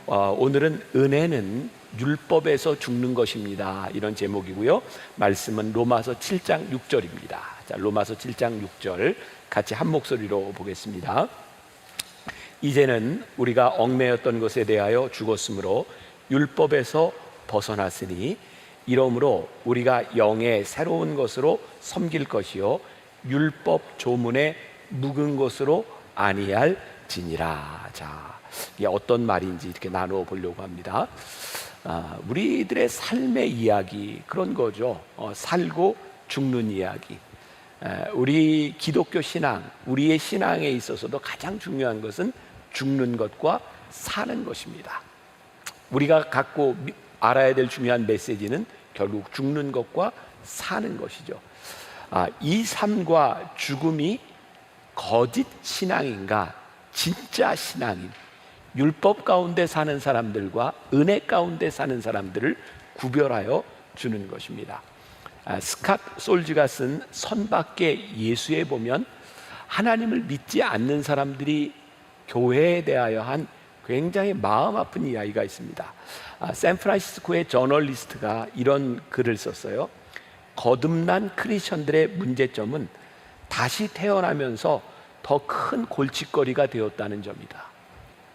오늘은 은혜는 율법에서 죽는 것입니다, 이런 제목이고요. 말씀은 로마서 7장 6절입니다. 자, 로마서 7장 6절 같이 한 목소리로 보겠습니다. 이제는 우리가 얽매였던 것에 대하여 죽었으므로 율법에서 벗어났으니 이러므로 우리가 영의 새로운 것으로 섬길 것이요 율법 조문에 묵은 것으로 아니할지니라. 자, 이게 어떤 말인지 이렇게 나누어 보려고 합니다. 우리들의 삶의 이야기, 그런 거죠. 살고 죽는 이야기. 우리 기독교 신앙, 우리의 신앙에 있어서도 가장 중요한 것은 죽는 것과 사는 것입니다. 우리가 갖고 알아야 될 중요한 메시지는 결국 죽는 것과 사는 것이죠. 이 삶과 죽음이 거짓 신앙인가, 진짜 신앙인, 율법 가운데 사는 사람들과 은혜 가운데 사는 사람들을 구별하여 주는 것입니다. 스캇 솔즈가 쓴 선밖에 예수에 보면 하나님을 믿지 않는 사람들이 교회에 대하여 한 굉장히 마음 아픈 이야기가 있습니다. 샌프란시스코의 저널리스트가 이런 글을 썼어요. 거듭난 크리스천들의 문제점은 다시 태어나면서 더 큰 골칫거리가 되었다는 점이다.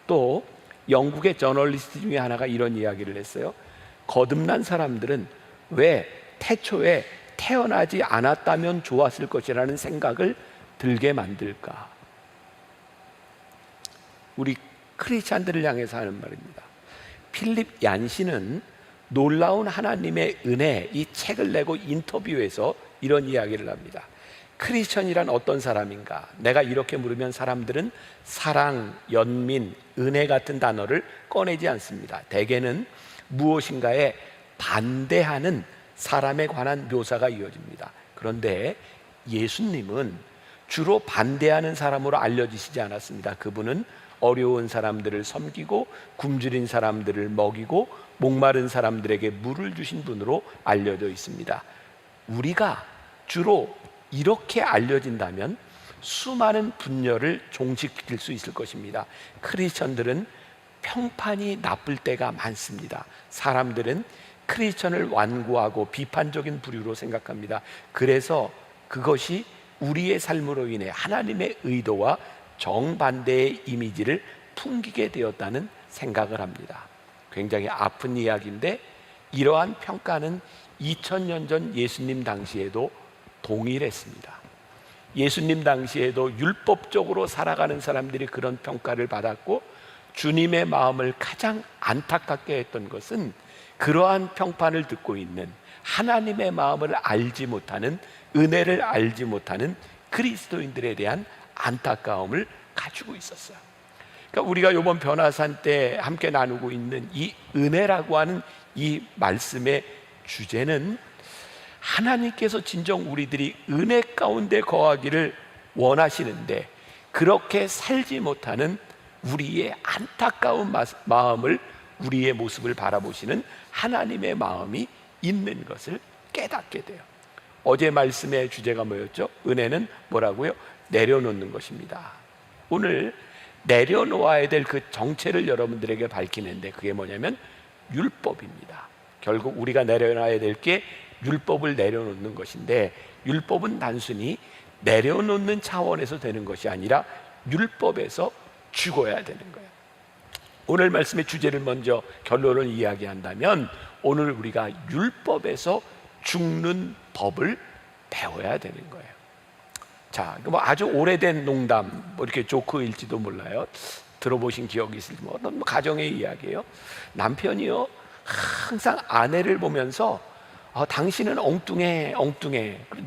또 영국의 저널리스트 중에 하나가 이런 이야기를 했어요. 거듭난 사람들은 왜 태초에 태어나지 않았다면 좋았을 것이라는 생각을 들게 만들까? 우리 크리스찬들을 향해서 하는 말입니다. 필립 얀시는 놀라운 하나님의 은혜, 이 책을 내고 인터뷰에서 이런 이야기를 합니다. 크리스천이란 어떤 사람인가? 내가 이렇게 물으면 사람들은 사랑, 연민, 은혜 같은 단어를 꺼내지 않습니다. 대개는 무엇인가에 반대하는 사람에 관한 묘사가 이어집니다. 그런데 예수님은 주로 반대하는 사람으로 알려지시지 않았습니다. 그분은 어려운 사람들을 섬기고 굶주린 사람들을 먹이고 목마른 사람들에게 물을 주신 분으로 알려져 있습니다. 우리가 주로 이렇게 알려진다면 수많은 분열을 종식시킬 수 있을 것입니다. 크리스천들은 평판이 나쁠 때가 많습니다. 사람들은 크리스천을 완고하고 비판적인 부류로 생각합니다. 그래서 그것이 우리의 삶으로 인해 하나님의 의도와 정반대의 이미지를 풍기게 되었다는 생각을 합니다. 굉장히 아픈 이야기인데 이러한 평가는 2000년 전 예수님 당시에도 동일했습니다. 예수님 당시에도 율법적으로 살아가는 사람들이 그런 평가를 받았고, 주님의 마음을 가장 안타깝게 했던 것은 그러한 평판을 듣고 있는 하나님의 마음을 알지 못하는, 은혜를 알지 못하는 그리스도인들에 대한 안타까움을 가지고 있었어요. 그러니까 우리가 이번 변화산 때 함께 나누고 있는 이 은혜라고 하는 이 말씀의 주제는 하나님께서 진정 우리들이 은혜 가운데 거하기를 원하시는데 그렇게 살지 못하는 우리의 안타까운 마음을, 우리의 모습을 바라보시는 하나님의 마음이 있는 것을 깨닫게 돼요. 어제 말씀의 주제가 뭐였죠? 은혜는 뭐라고요? 내려놓는 것입니다. 오늘 내려놓아야 될 그 정체를 여러분들에게 밝히는데 그게 뭐냐면 율법입니다. 결국 우리가 내려놔야 될 게 율법을 내려놓는 것인데, 율법은 단순히 내려놓는 차원에서 되는 것이 아니라 율법에서 죽어야 되는 거예요. 오늘 말씀의 주제를 먼저 결론을 이야기한다면 오늘 우리가 율법에서 죽는 법을 배워야 되는 거예요. 자, 뭐 아주 오래된 농담, 뭐 이렇게 조크일지도 몰라요. 들어보신 기억이 있을지, 뭐 어떤 가정의 이야기예요. 남편이요 항상 아내를 보면서 당신은 엉뚱해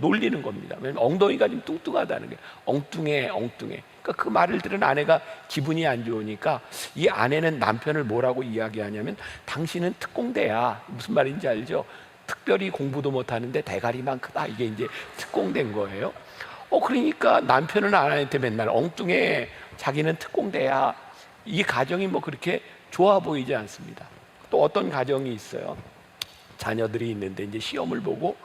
놀리는 겁니다. 왜냐면 엉덩이가 좀 뚱뚱하다는 거예요. 엉뚱해. 그러니까 그 말을 들은 아내가 기분이 안 좋으니까 이 아내는 남편을 뭐라고 이야기하냐면 당신은 특공대야. 무슨 말인지 알죠? 특별히 공부도 못하는데 대가리만 크다. 이게 이제 특공대인 거예요. 그러니까 남편은 아내한테 맨날 엉뚱해, 자기는 특공대야. 이 가정이 뭐 그렇게 좋아 보이지 않습니다. 또 어떤 가정이 있어요. 자녀들이 있는데 이제 시험을 보고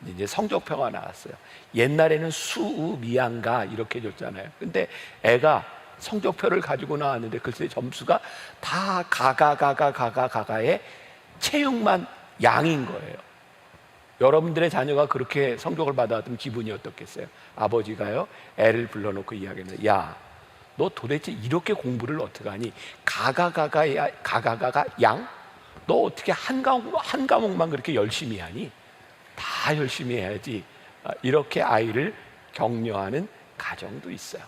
이제 성적표가 나왔어요. 옛날에는 수우 미양가 이렇게 줬잖아요. 근데 애가 성적표를 가지고 나왔는데 글쎄 점수가 다 가가의 체육만 양인 거예요. 여러분들의 자녀가 그렇게 성적을 받아왔던 기분이 어떻겠어요? 아버지가요, 애를 불러놓고 이야기하는, 야, 너 도대체 이렇게 공부를 어떻게 하니? 가가가 양? 너 어떻게 한 과목만 그렇게 열심히 하니? 다 열심히 해야지. 이렇게 아이를 격려하는 가정도 있어요.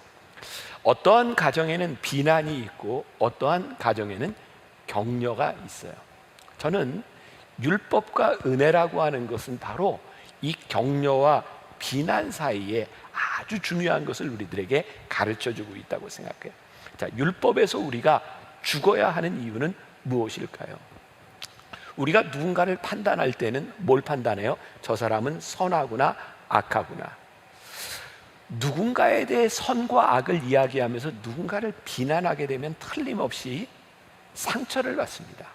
어떠한 가정에는 비난이 있고 어떠한 가정에는 격려가 있어요. 저는 율법과 은혜라고 하는 것은 바로 이 격려와 비난 사이에 아주 중요한 것을 우리들에게 가르쳐주고 있다고 생각해요. 자, 율법에서 우리가 죽어야 하는 이유는 무엇일까요? 우리가 누군가를 판단할 때는 뭘 판단해요? 저 사람은 선하구나, 악하구나. 누군가에 대해 선과 악을 이야기하면서 누군가를 비난하게 되면 틀림없이 상처를 받습니다.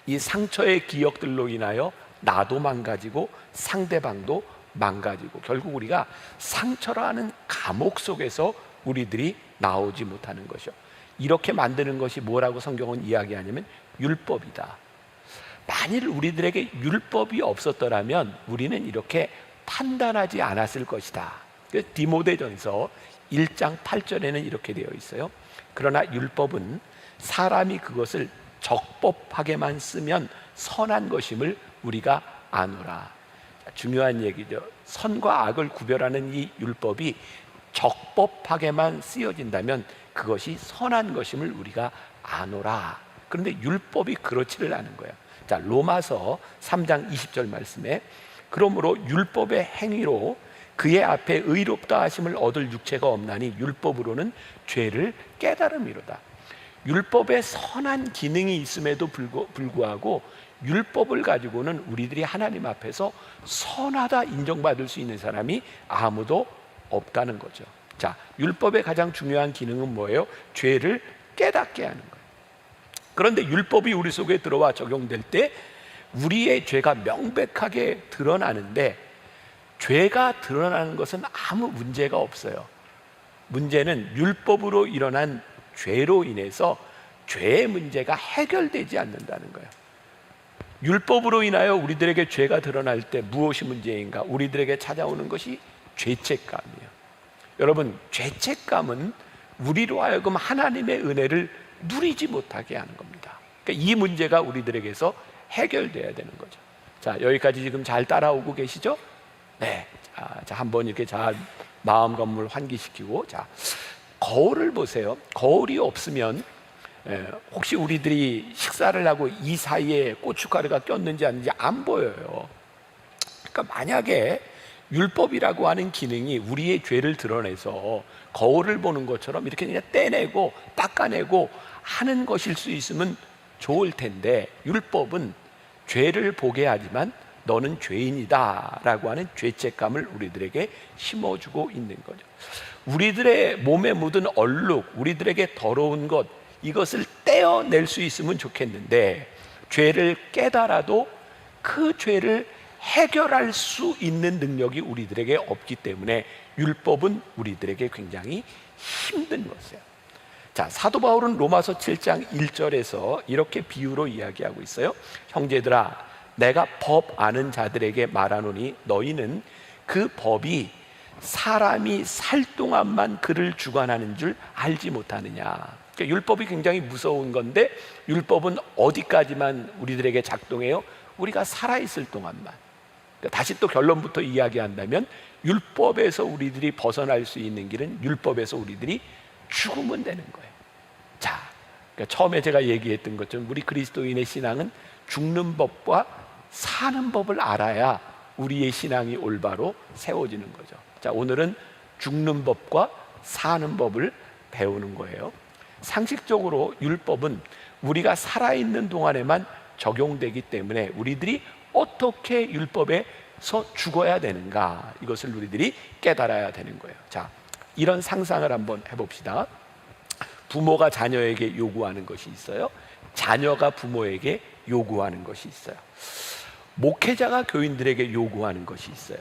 이 상처의 기억들로 인하여 나도 망가지고 상대방도 망가지고 결국 우리가 상처라는 감옥 속에서 우리들이 나오지 못하는 것이요. 이렇게 만드는 것이 뭐라고 성경은 이야기하냐면 율법이다. 만일 우리들에게 율법이 없었더라면 우리는 이렇게 판단하지 않았을 것이다. 디모데전서 1장 8절에는 이렇게 되어 있어요. 그러나 율법은 사람이 그것을 적법하게만 쓰면 선한 것임을 우리가 아노라. 중요한 얘기죠. 선과 악을 구별하는 이 율법이 적법하게만 쓰여진다면 그것이 선한 것임을 우리가 아노라. 그런데 율법이 그렇지를 않은 거예요. 자, 로마서 3장 20절 말씀에 그러므로 율법의 행위로 그의 앞에 의롭다 하심을 얻을 육체가 없나니 율법으로는 죄를 깨달음이로다. 율법에 선한 기능이 있음에도 불구하고 율법을 가지고는 우리들이 하나님 앞에서 선하다 인정받을 수 있는 사람이 아무도 없다는 거죠. 자, 율법의 가장 중요한 기능은 뭐예요? 죄를 깨닫게 하는 거예요. 그런데 율법이 우리 속에 들어와 적용될 때 우리의 죄가 명백하게 드러나는데 죄가 드러나는 것은 아무 문제가 없어요. 문제는 율법으로 일어난 죄로 인해서 죄의 문제가 해결되지 않는다는 거예요. 율법으로 인하여 우리들에게 죄가 드러날 때 무엇이 문제인가? 우리들에게 찾아오는 것이 죄책감이에요. 여러분, 죄책감은 우리로 하여금 하나님의 은혜를 누리지 못하게 하는 겁니다. 그러니까 이 문제가 우리들에게서 해결돼야 되는 거죠. 자, 여기까지 지금 잘 따라오고 계시죠? 네. 자, 한번 이렇게 잘 마음 건물 환기시키고, 자, 거울을 보세요. 거울이 없으면 혹시 우리들이 식사를 하고 이 사이에 고춧가루가 꼈는지 아닌지 안 보여요. 그러니까 만약에 율법이라고 하는 기능이 우리의 죄를 드러내서 거울을 보는 것처럼 이렇게 그냥 떼내고 닦아내고 하는 것일 수 있으면 좋을 텐데, 율법은 죄를 보게 하지만 너는 죄인이다 라고 하는 죄책감을 우리들에게 심어주고 있는 거죠. 우리들의 몸에 묻은 얼룩, 우리들에게 더러운 것, 이것을 떼어낼 수 있으면 좋겠는데 죄를 깨달아도 그 죄를 해결할 수 있는 능력이 우리들에게 없기 때문에 율법은 우리들에게 굉장히 힘든 것이에요. 자, 사도 바울은 로마서 7장 1절에서 이렇게 비유로 이야기하고 있어요. 형제들아, 내가 법 아는 자들에게 말하노니 너희는 그 법이 사람이 살 동안만 그를 주관하는 줄 알지 못하느냐. 그러니까 율법이 굉장히 무서운 건데 율법은 어디까지만 우리들에게 작동해요? 우리가 살아있을 동안만. 그러니까 다시 또 결론부터 이야기한다면 율법에서 우리들이 벗어날 수 있는 길은 율법에서 우리들이 죽으면 되는 거예요. 자, 그러니까 처음에 제가 얘기했던 것처럼 우리 그리스도인의 신앙은 죽는 법과 사는 법을 알아야 우리의 신앙이 올바로 세워지는 거죠. 자, 오늘은 죽는 법과 사는 법을 배우는 거예요. 상식적으로 율법은 우리가 살아있는 동안에만 적용되기 때문에 우리들이 어떻게 율법에서 죽어야 되는가, 이것을 우리들이 깨달아야 되는 거예요. 자, 이런 상상을 한번 해봅시다. 부모가 자녀에게 요구하는 것이 있어요. 자녀가 부모에게 요구하는 것이 있어요. 목회자가 교인들에게 요구하는 것이 있어요.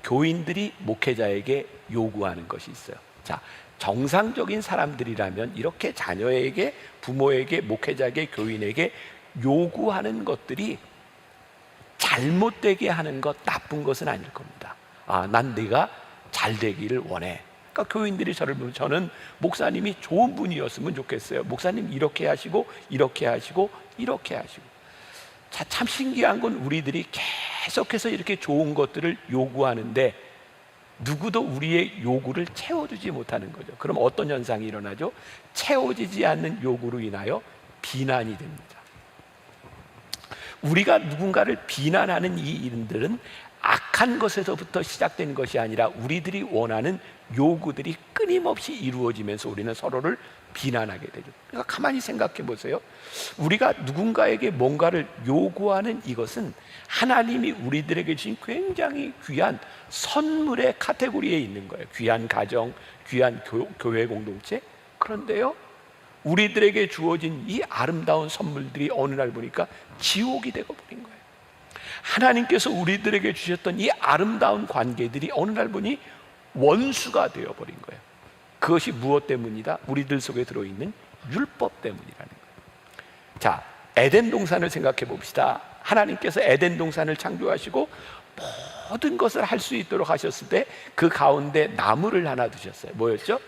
교인들이 목회자에게 요구하는 것이 있어요. 자, 정상적인 사람들이라면 이렇게 자녀에게, 부모에게, 목회자에게, 교인에게 요구하는 것들이 잘못되게 하는 것, 나쁜 것은 아닐 겁니다. 난 네가 잘 되기를 원해. 그러니까 교인들이 저를 보면 저는 목사님이 좋은 분이었으면 좋겠어요. 목사님 이렇게 하시고 이렇게 하시고 이렇게 하시고. 자, 참 신기한 건 우리들이 계속해서 이렇게 좋은 것들을 요구하는데 누구도 우리의 요구를 채워주지 못하는 거죠. 그럼 어떤 현상이 일어나죠? 채워지지 않는 요구로 인하여 비난이 됩니다. 우리가 누군가를 비난하는 이 일들은 악한 것에서부터 시작된 것이 아니라 우리들이 원하는 요구들이 끊임없이 이루어지면서 우리는 서로를 비난하게 되죠. 그러니까 가만히 생각해 보세요. 우리가 누군가에게 뭔가를 요구하는 이것은 하나님이 우리들에게 주신 굉장히 귀한 선물의 카테고리에 있는 거예요. 귀한 가정, 귀한 교회 공동체. 그런데요, 우리들에게 주어진 이 아름다운 선물들이 어느 날 보니까 지옥이 되고 버린 거예요. 하나님께서 우리들에게 주셨던 이 아름다운 관계들이 어느 날 보니 원수가 되어버린 거예요. 그것이 무엇 때문이다? 우리들 속에 들어있는 율법 때문이라는 거예요. 자, 에덴 동산을 생각해 봅시다. 하나님께서 에덴 동산을 창조하시고 모든 것을 할 수 있도록 하셨을 때 그 가운데 나무를 하나 두셨어요. 뭐였죠?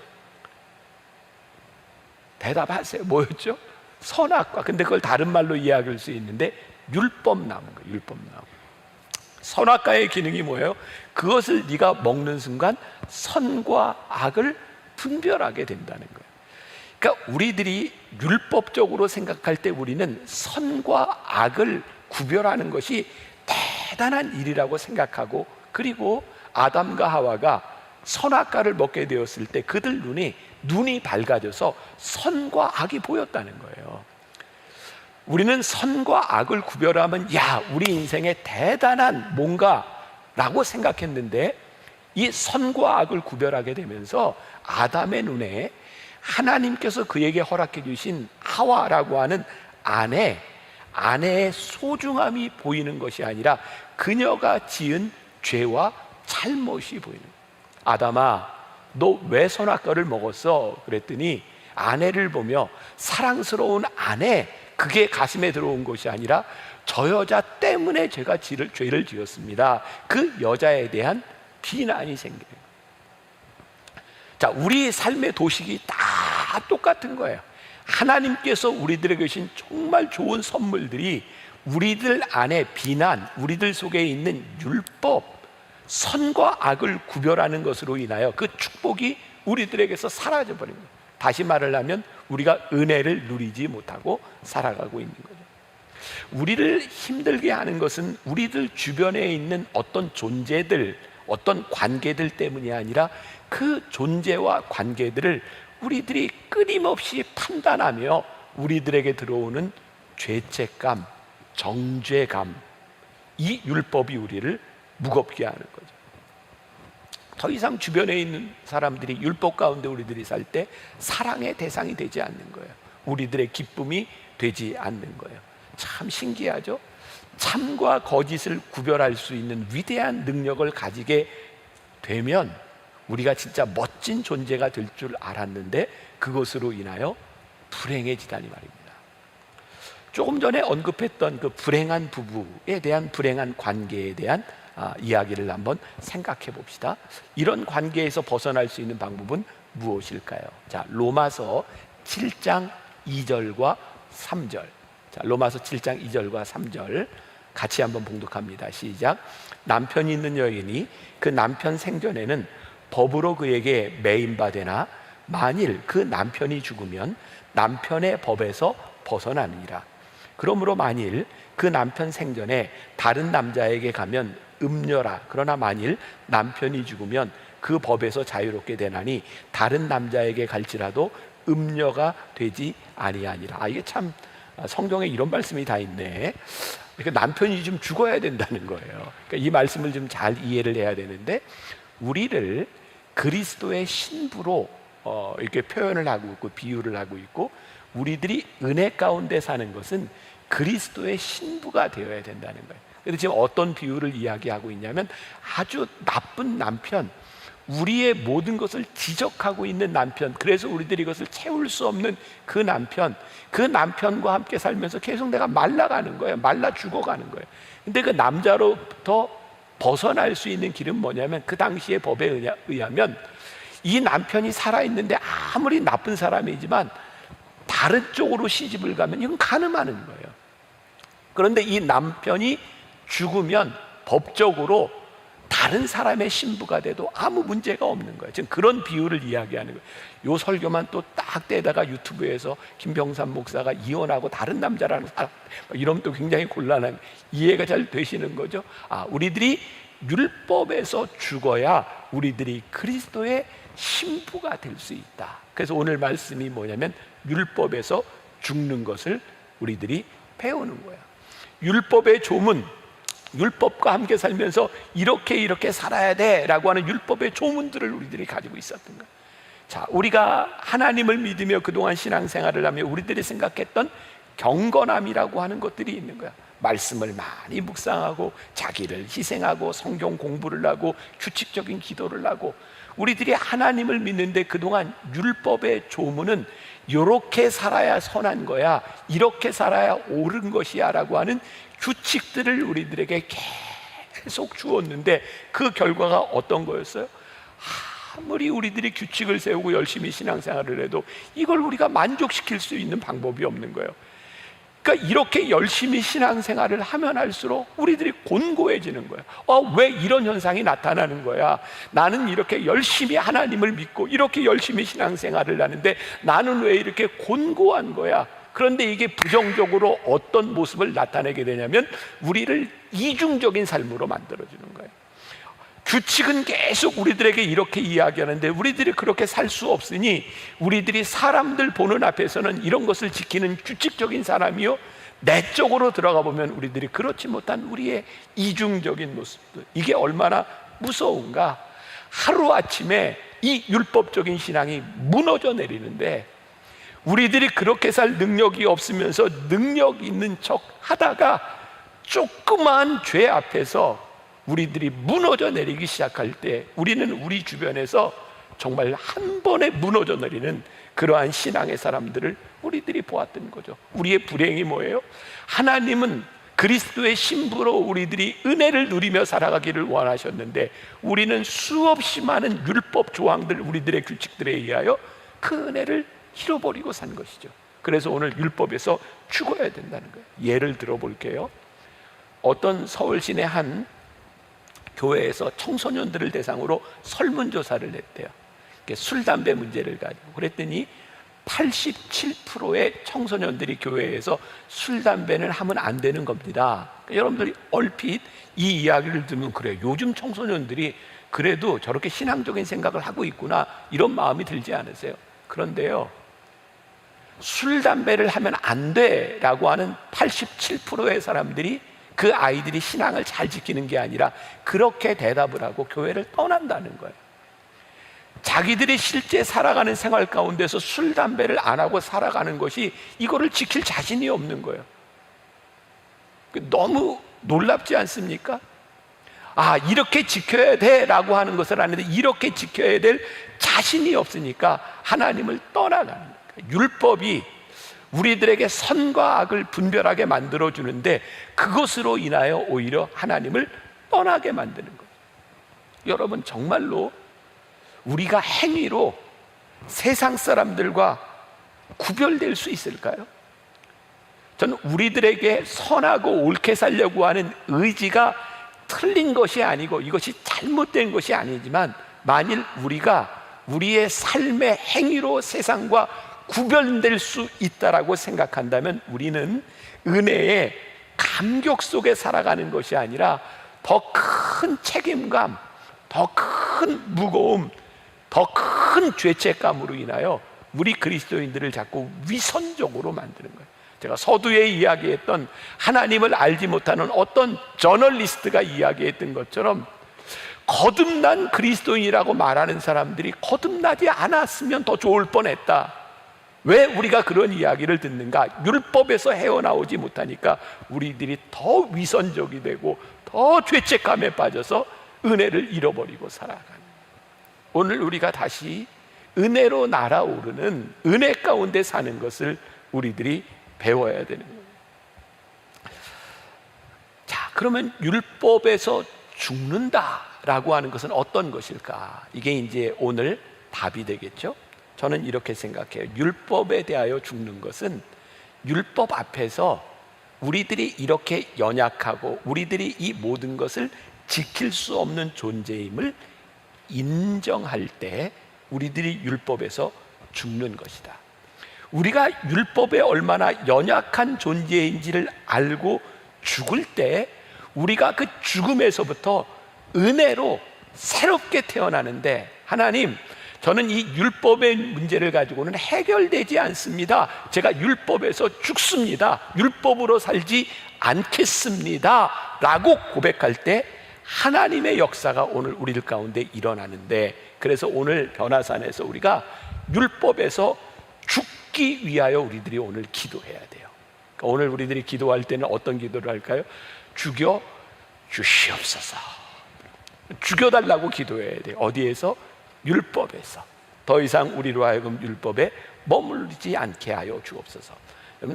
대답하세요. 뭐였죠? 선악과. 근데 그걸 다른 말로 이야기할 수 있는데 율법나무인 거예요. 율법나무. 선악과의 기능이 뭐예요? 그것을 네가 먹는 순간 선과 악을 분별하게 된다는 거예요. 그러니까 우리들이 율법적으로 생각할 때 우리는 선과 악을 구별하는 것이 대단한 일이라고 생각하고, 그리고 아담과 하와가 선악과를 먹게 되었을 때 그들 눈이 밝아져서 선과 악이 보였다는 거예요. 우리는 선과 악을 구별하면 우리 인생에 대단한 뭔가라고 생각했는데, 이 선과 악을 구별하게 되면서 아담의 눈에 하나님께서 그에게 허락해 주신 하와라고 하는 아내의 소중함이 보이는 것이 아니라 그녀가 지은 죄와 잘못이 보이는 거예요. 아담아, 너 왜 선악과를 먹었어? 그랬더니 아내를 보며 사랑스러운 아내, 그게 가슴에 들어온 것이 아니라 저 여자 때문에 제가 죄를 지었습니다. 그 여자에 대한 비난이 생겨요. 자, 우리 삶의 도식이 다 똑같은 거예요. 하나님께서 우리들에게 주신 정말 좋은 선물들이 우리들 안에 비난, 우리들 속에 있는 율법, 선과 악을 구별하는 것으로 인하여 그 축복이 우리들에게서 사라져 버린 거예요. 다시 말을 하면 우리가 은혜를 누리지 못하고 살아가고 있는 거죠. 우리를 힘들게 하는 것은 우리들 주변에 있는 어떤 존재들, 어떤 관계들 때문이 아니라 그 존재와 관계들을 우리들이 끊임없이 판단하며 우리들에게 들어오는 죄책감, 정죄감, 이 율법이 우리를 무겁게 하는 거죠. 더 이상 주변에 있는 사람들이 율법 가운데 우리들이 살 때 사랑의 대상이 되지 않는 거예요. 우리들의 기쁨이 되지 않는 거예요. 참 신기하죠? 참과 거짓을 구별할 수 있는 위대한 능력을 가지게 되면 우리가 진짜 멋진 존재가 될 줄 알았는데 그것으로 인하여 불행해지다니 말입니다. 조금 전에 언급했던 그 불행한 부부에 대한 불행한 관계에 대한 이야기를 한번 생각해 봅시다. 이런 관계에서 벗어날 수 있는 방법은 무엇일까요? 자, 로마서 7장 2절과 3절. 자, 로마서 7장 2절과 3절 같이 한번 봉독합니다. 시작. 남편이 있는 여인이 그 남편 생전에는 법으로 그에게 매인바되나 만일 그 남편이 죽으면 남편의 법에서 벗어나느니라. 그러므로 만일 그 남편 생전에 다른 남자에게 가면 음녀라. 그러나 만일 남편이 죽으면 그 법에서 자유롭게 되나니 다른 남자에게 갈지라도 음녀가 되지 아니하니라. 이게 참 성경에 이런 말씀이 다 있네. 그러니까 남편이 좀 죽어야 된다는 거예요. 그러니까 이 말씀을 좀 잘 이해를 해야 되는데, 우리를 그리스도의 신부로 이렇게 표현을 하고 있고 비유를 하고 있고, 우리들이 은혜 가운데 사는 것은 그리스도의 신부가 되어야 된다는 거예요. 그래서 지금 어떤 비유를 이야기하고 있냐면 아주 나쁜 남편, 우리의 모든 것을 지적하고 있는 남편, 그래서 우리들이 이것을 채울 수 없는 그 남편과 함께 살면서 계속 내가 말라가는 거예요. 말라 죽어가는 거예요. 근데 그 남자로부터 벗어날 수 있는 길은 뭐냐면, 그 당시의 법에 의하면 이 남편이 살아있는데 아무리 나쁜 사람이지만 다른 쪽으로 시집을 가면 이건 간음하는 거예요. 그런데 이 남편이 죽으면 법적으로 다른 사람의 신부가 돼도 아무 문제가 없는 거예요. 지금 그런 비유를 이야기하는 거예요. 요 설교만 또 딱 떼다가 유튜브에서 김병삼 목사가 이혼하고 다른 남자라는 사람 이러면 또 굉장히 곤란한, 이해가 잘 되시는 거죠? 우리들이 율법에서 죽어야 우리들이 그리스도의 신부가 될 수 있다. 그래서 오늘 말씀이 뭐냐면 율법에서 죽는 것을 우리들이 배우는 거야. 율법의 조문, 율법과 함께 살면서 이렇게 살아야 돼 라고 하는 율법의 조문들을 우리들이 가지고 있었던 거야. 자, 우리가 하나님을 믿으며 그동안 신앙생활을 하며 우리들이 생각했던 경건함이라고 하는 것들이 있는 거야. 말씀을 많이 묵상하고 자기를 희생하고 성경 공부를 하고 규칙적인 기도를 하고, 우리들이 하나님을 믿는데 그동안 율법의 조문은 이렇게 살아야 선한 거야, 이렇게 살아야 옳은 것이야 라고 하는 규칙들을 우리들에게 계속 주었는데, 그 결과가 어떤 거였어요? 아무리 우리들이 규칙을 세우고 열심히 신앙생활을 해도 이걸 우리가 만족시킬 수 있는 방법이 없는 거예요. 그러니까 이렇게 열심히 신앙생활을 하면 할수록 우리들이 곤고해지는 거예요. 왜 이런 현상이 나타나는 거야? 나는 이렇게 열심히 하나님을 믿고 이렇게 열심히 신앙생활을 하는데 나는 왜 이렇게 곤고한 거야? 그런데 이게 부정적으로 어떤 모습을 나타내게 되냐면 우리를 이중적인 삶으로 만들어주는 거예요. 규칙은 계속 우리들에게 이렇게 이야기하는데 우리들이 그렇게 살 수 없으니 우리들이 사람들 보는 앞에서는 이런 것을 지키는 규칙적인 사람이요, 내적으로 들어가 보면 우리들이 그렇지 못한 우리의 이중적인 모습들, 이게 얼마나 무서운가. 하루아침에 이 율법적인 신앙이 무너져 내리는데 우리들이 그렇게 살 능력이 없으면서 능력 있는 척 하다가 조그마한 죄 앞에서 우리들이 무너져 내리기 시작할 때 우리는 우리 주변에서 정말 한 번에 무너져 내리는 그러한 신앙의 사람들을 우리들이 보았던 거죠. 우리의 불행이 뭐예요? 하나님은 그리스도의 신부로 우리들이 은혜를 누리며 살아가기를 원하셨는데 우리는 수없이 많은 율법 조항들, 우리들의 규칙들에 의하여 그 은혜를 잃어버리고 산 것이죠. 그래서 오늘 율법에서 죽어야 된다는 거예요. 예를 들어 볼게요. 어떤 서울 시내 한 교회에서 청소년들을 대상으로 설문조사를 했대요. 술, 담배 문제를 가지고. 그랬더니 87%의 청소년들이 교회에서 술, 담배는 하면 안 되는 겁니다. 여러분들이 얼핏 이 이야기를 들으면 그래요. 요즘 청소년들이 그래도 저렇게 신앙적인 생각을 하고 있구나, 이런 마음이 들지 않으세요? 그런데요, 술, 담배를 하면 안 돼라고 하는 87%의 사람들이 그 아이들이 신앙을 잘 지키는 게 아니라 그렇게 대답을 하고 교회를 떠난다는 거예요. 자기들이 실제 살아가는 생활 가운데서 술, 담배를 안 하고 살아가는 것이 이거를 지킬 자신이 없는 거예요. 너무 놀랍지 않습니까? 이렇게 지켜야 돼 라고 하는 것을 아는데 이렇게 지켜야 될 자신이 없으니까 하나님을 떠나가는 거예요. 율법이 우리들에게 선과 악을 분별하게 만들어주는데 그것으로 인하여 오히려 하나님을 떠나게 만드는 거예요. 여러분, 정말로 우리가 행위로 세상 사람들과 구별될 수 있을까요? 저는 우리들에게 선하고 옳게 살려고 하는 의지가 틀린 것이 아니고 이것이 잘못된 것이 아니지만, 만일 우리가 우리의 삶의 행위로 세상과 구별될 수 있다라고 생각한다면 우리는 은혜의 감격 속에 살아가는 것이 아니라 더 큰 책임감, 더 큰 무거움, 더 큰 죄책감으로 인하여 우리 그리스도인들을 자꾸 위선적으로 만드는 거예요. 제가 서두에 이야기했던 하나님을 알지 못하는 어떤 저널리스트가 이야기했던 것처럼 거듭난 그리스도인이라고 말하는 사람들이 거듭나지 않았으면 더 좋을 뻔했다. 왜 우리가 그런 이야기를 듣는가? 율법에서 헤어나오지 못하니까 우리들이 더 위선적이 되고 더 죄책감에 빠져서 은혜를 잃어버리고 살아가는. 오늘 우리가 다시 은혜로 날아오르는 은혜 가운데 사는 것을 우리들이 배워야 되는 거예요. 자, 그러면 율법에서 죽는다라고 하는 것은 어떤 것일까? 이게 이제 오늘 답이 되겠죠? 저는 이렇게 생각해요. 율법에 대하여 죽는 것은 율법 앞에서 우리들이 이렇게 연약하고 우리들이 이 모든 것을 지킬 수 없는 존재임을 인정할 때 우리들이 율법에서 죽는 것이다. 우리가 율법에 얼마나 연약한 존재인지를 알고 죽을 때 우리가 그 죽음에서부터 은혜로 새롭게 태어나는데, 하나님, 저는 이 율법의 문제를 가지고는 해결되지 않습니다. 제가 율법에서 죽습니다. 율법으로 살지 않겠습니다. 라고 고백할 때 하나님의 역사가 오늘 우리 가운데 일어나는데, 그래서 오늘 변화산에서 우리가 율법에서 죽기 위하여 우리들이 오늘 기도해야 돼요. 그러니까 오늘 우리들이 기도할 때는 어떤 기도를 할까요? 죽여 주시옵소서. 죽여달라고 기도해야 돼요. 어디에서? 율법에서. 더 이상 우리로 하여금 율법에 머물지 않게 하여 주옵소서.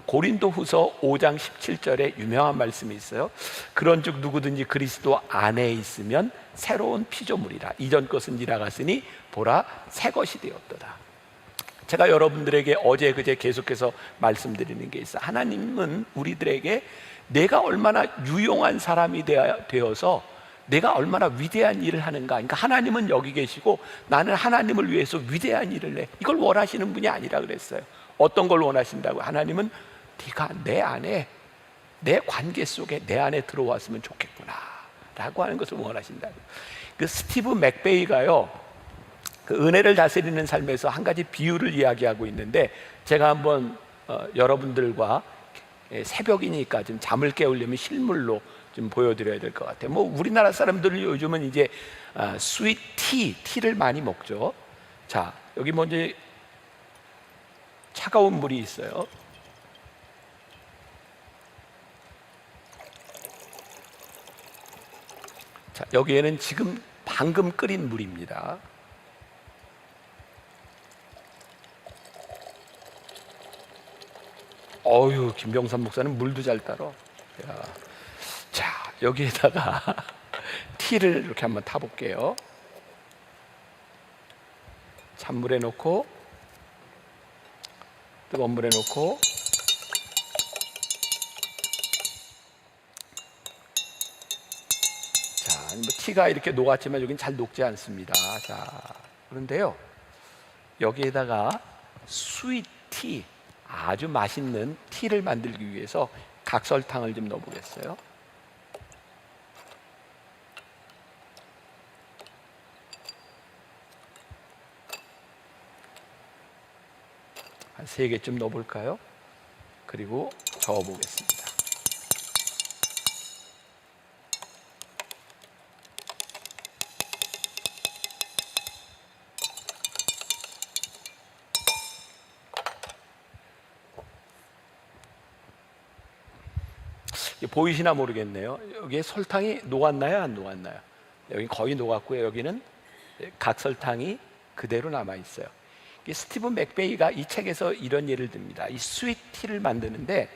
고린도후서 5장 17절에 유명한 말씀이 있어요. 그런즉 누구든지 그리스도 안에 있으면 새로운 피조물이라. 이전 것은 지나갔으니 보라 새 것이 되었도다. 제가 여러분들에게 어제 그제 계속해서 말씀드리는 게 있어요. 하나님은 우리들에게 내가 얼마나 유용한 사람이 되어서 내가 얼마나 위대한 일을 하는가. 그러니까 하나님은 여기 계시고 나는 하나님을 위해서 위대한 일을 해. 이걸 원하시는 분이 아니라 그랬어요. 어떤 걸 원하신다고? 하나님은 네가 내 안에, 내 관계 속에 내 안에 들어왔으면 좋겠구나 라고 하는 것을 원하신다고. 그 스티브 맥베이가요, 그 은혜를 다스리는 삶에서 한 가지 비유를 이야기하고 있는데, 제가 한번 여러분들과 새벽이니까 좀 잠을 깨우려면 실물로 좀 보여드려야 될 것 같아요. 뭐 우리나라 사람들은 요즘은 이제 스윗 티를 많이 먹죠. 자, 여기 먼저 차가운 물이 있어요. 자, 여기에는 지금 방금 끓인 물입니다. 어휴, 김병삼 목사는 물도 잘 따라. 야. 자, 여기에다가 티를 이렇게 한번 타볼게요. 찬물에 넣고 뜨거운 물에 넣고, 자, 뭐 티가 이렇게 녹았지만 여긴 잘 녹지 않습니다. 자, 그런데요, 여기에다가 스윗티, 아주 맛있는 티를 만들기 위해서 각설탕을 좀 넣어보겠어요. 한 3개쯤 넣어볼까요? 그리고 저어보겠습니다. 보이시나 모르겠네요. 여기에 설탕이 녹았나요? 안 녹았나요? 여기 거의 녹았고요. 여기는 각설탕이 그대로 남아있어요. 스티븐 맥베이가 이 책에서 이런 예를 듭니다. 이 스윗티를 만드는데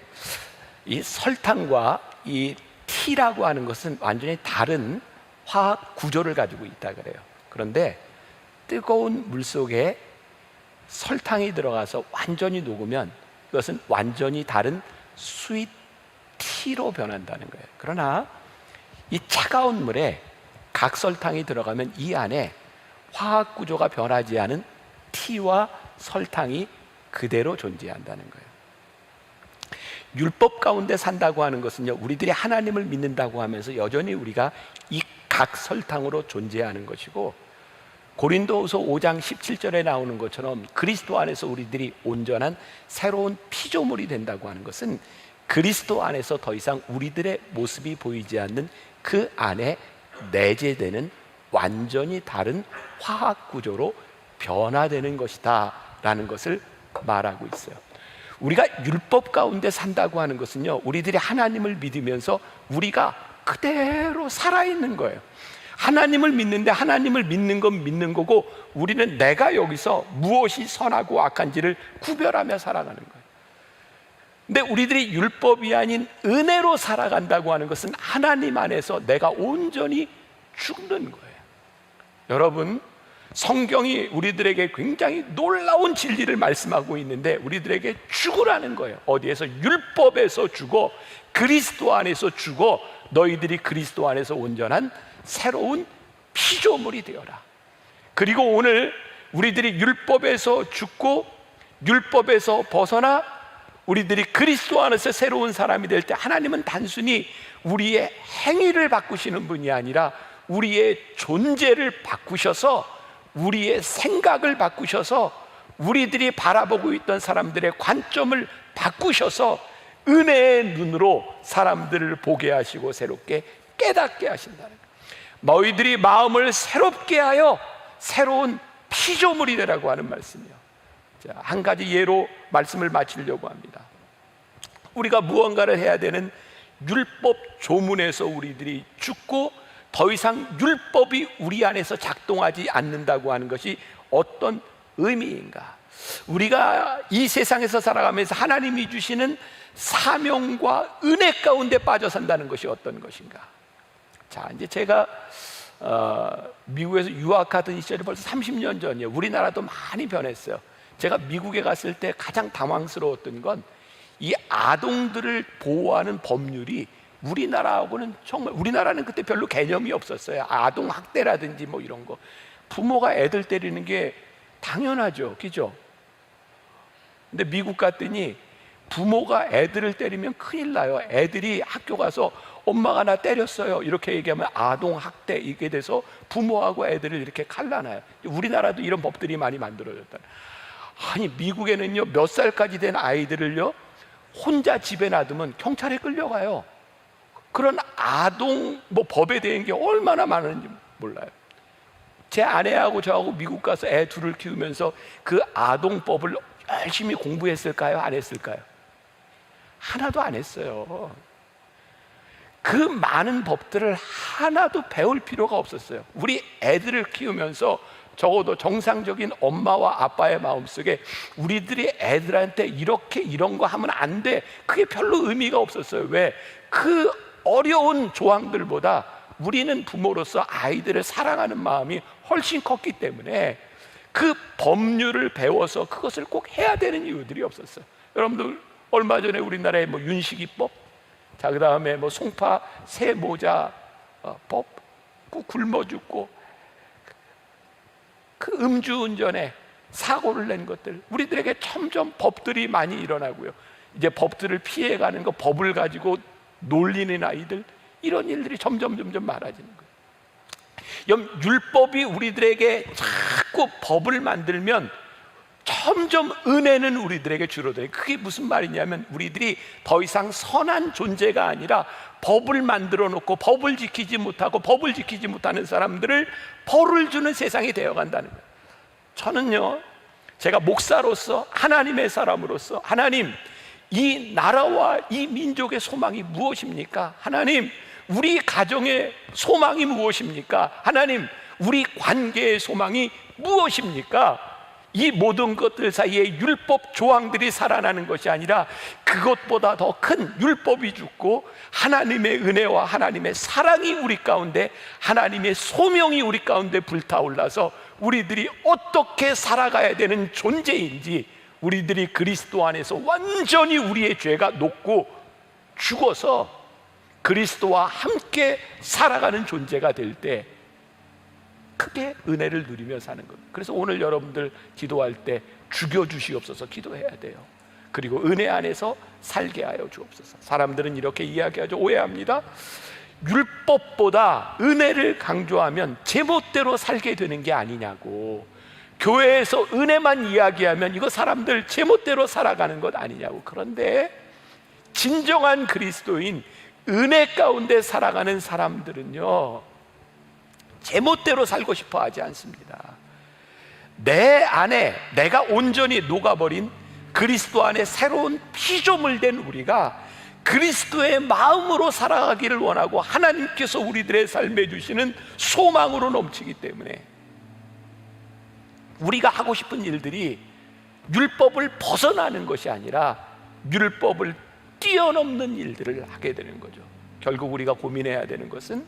이 설탕과 이 티라고 하는 것은 완전히 다른 화학 구조를 가지고 있다 그래요. 그런데 뜨거운 물 속에 설탕이 들어가서 완전히 녹으면 이것은 완전히 다른 스윗티로 변한다는 거예요. 그러나 이 차가운 물에 각설탕이 들어가면 이 안에 화학 구조가 변하지 않은 티와 설탕이 그대로 존재한다는 거예요. 율법 가운데 산다고 하는 것은요, 우리들이 하나님을 믿는다고 하면서 여전히 우리가 이 각설탕으로 존재하는 것이고, 고린도후서 5장 17절에 나오는 것처럼 그리스도 안에서 우리들이 온전한 새로운 피조물이 된다고 하는 것은 그리스도 안에서 더 이상 우리들의 모습이 보이지 않는 그 안에 내재되는 완전히 다른 화학 구조로 변화되는 것이다 라는 것을 말하고 있어요. 우리가 율법 가운데 산다고 하는 것은요, 우리들이 하나님을 믿으면서 우리가 그대로 살아있는 거예요. 하나님을 믿는데 하나님을 믿는 건 믿는 거고 우리는 내가 여기서 무엇이 선하고 악한지를 구별하며 살아가는 거예요. 근데 우리들이 율법이 아닌 은혜로 살아간다고 하는 것은 하나님 안에서 내가 온전히 죽는 거예요. 여러분, 성경이 우리들에게 굉장히 놀라운 진리를 말씀하고 있는데 우리들에게 죽으라는 거예요. 어디에서? 율법에서 죽어 그리스도 안에서 죽어 너희들이 그리스도 안에서 온전한 새로운 피조물이 되어라. 그리고 오늘 우리들이 율법에서 죽고 율법에서 벗어나 우리들이 그리스도 안에서 새로운 사람이 될 때 하나님은 단순히 우리의 행위를 바꾸시는 분이 아니라 우리의 존재를 바꾸셔서 우리의 생각을 바꾸셔서 우리들이 바라보고 있던 사람들의 관점을 바꾸셔서 은혜의 눈으로 사람들을 보게 하시고 새롭게 깨닫게 하신다는 거예요. 너희들이 마음을 새롭게 하여 새로운 피조물이 되라고 하는 말씀이요. 자, 한 가지 예로 말씀을 마치려고 합니다. 우리가 무언가를 해야 되는 율법 조문에서 우리들이 죽고 더 이상 율법이 우리 안에서 작동하지 않는다고 하는 것이 어떤 의미인가? 우리가 이 세상에서 살아가면서 하나님이 주시는 사명과 은혜 가운데 빠져 산다는 것이 어떤 것인가? 자, 이제 제가 미국에서 유학하던 시절이 벌써 30년 전이에요. 우리나라도 많이 변했어요. 제가 미국에 갔을 때 가장 당황스러웠던 건 이 아동들을 보호하는 법률이 우리나라하고는 정말, 우리나라는 그때 별로 개념이 없었어요. 아동 학대라든지 뭐 이런 거, 부모가 애들 때리는 게 당연하죠, 그죠? 근데 미국 갔더니 부모가 애들을 때리면 큰일 나요. 애들이 학교 가서 엄마가 나 때렸어요 이렇게 얘기하면 아동 학대, 이게 돼서 부모하고 애들을 이렇게 갈라놔요. 우리나라도 이런 법들이 많이 만들어졌다. 아니, 미국에는요 몇 살까지 된 아이들을요 혼자 집에 놔두면 경찰에 끌려가요. 그런 아동 법에 대한 게 얼마나 많은지 몰라요. 제 아내하고 저하고 미국 가서 애 둘을 키우면서 그 아동법을 열심히 공부했을까요? 안 했을까요? 하나도 안 했어요. 그 많은 법들을 하나도 배울 필요가 없었어요. 우리 애들을 키우면서 적어도 정상적인 엄마와 아빠의 마음속에 우리들이 애들한테 이렇게 이런 거 하면 안 돼, 그게 별로 의미가 없었어요. 왜? 그 어려운 조항들보다 우리는 부모로서 아이들을 사랑하는 마음이 훨씬 컸기 때문에 그 법률을 배워서 그것을 꼭 해야 되는 이유들이 없었어요. 여러분들 얼마 전에 우리나라에 윤식이법, 자, 그 다음에 송파 새모자 법, 굶어 죽고 그 음주운전에 사고를 낸 것들, 우리들에게 점점 법들이 많이 일어나고요. 이제 법들을 피해가는 거, 법을 가지고 놀리는 아이들, 이런 일들이 점점 많아지는 거예요. 율법이 우리들에게 자꾸 법을 만들면 점점 은혜는 우리들에게 줄어들어요. 그게 무슨 말이냐면 우리들이 더 이상 선한 존재가 아니라 법을 만들어 놓고 법을 지키지 못하고 법을 지키지 못하는 사람들을 벌을 주는 세상이 되어간다는 거예요. 저는요, 제가 목사로서, 하나님의 사람으로서, 하나님, 이 나라와 이 민족의 소망이 무엇입니까? 하나님, 우리 가정의 소망이 무엇입니까? 하나님, 우리 관계의 소망이 무엇입니까? 이 모든 것들 사이에 율법 조항들이 살아나는 것이 아니라 그것보다 더 큰 율법이 죽고 하나님의 은혜와 하나님의 사랑이 우리 가운데, 하나님의 소명이 우리 가운데 불타올라서 우리들이 어떻게 살아가야 되는 존재인지, 우리들이 그리스도 안에서 완전히 우리의 죄가 녹고 죽어서 그리스도와 함께 살아가는 존재가 될 때 크게 은혜를 누리며 사는 것. 그래서 오늘 여러분들 기도할 때 죽여주시옵소서 기도해야 돼요. 그리고 은혜 안에서 살게 하여 주옵소서. 사람들은 이렇게 이야기하죠. 오해합니다. 율법보다 은혜를 강조하면 제멋대로 살게 되는 게 아니냐고. 교회에서 은혜만 이야기하면 이거 사람들 제멋대로 살아가는 것 아니냐고. 그런데 진정한 그리스도인, 은혜 가운데 살아가는 사람들은요, 제멋대로 살고 싶어 하지 않습니다. 내 안에 내가 온전히 녹아버린 그리스도 안에 새로운 피조물 된 우리가 그리스도의 마음으로 살아가기를 원하고 하나님께서 우리들의 삶에 주시는 소망으로 넘치기 때문에 우리가 하고 싶은 일들이 율법을 벗어나는 것이 아니라 율법을 뛰어넘는 일들을 하게 되는 거죠. 결국 우리가 고민해야 되는 것은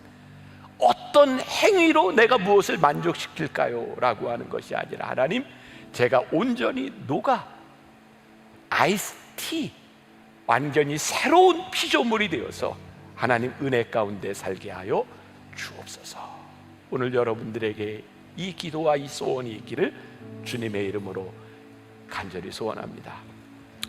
어떤 행위로 내가 무엇을 만족시킬까요? 라고 하는 것이 아니라, 하나님, 제가 온전히 녹아 아이스티, 완전히 새로운 피조물이 되어서 하나님 은혜 가운데 살게 하여 주옵소서. 오늘 여러분들에게 이 기도와 이 소원이 있기를 주님의 이름으로 간절히 소원합니다.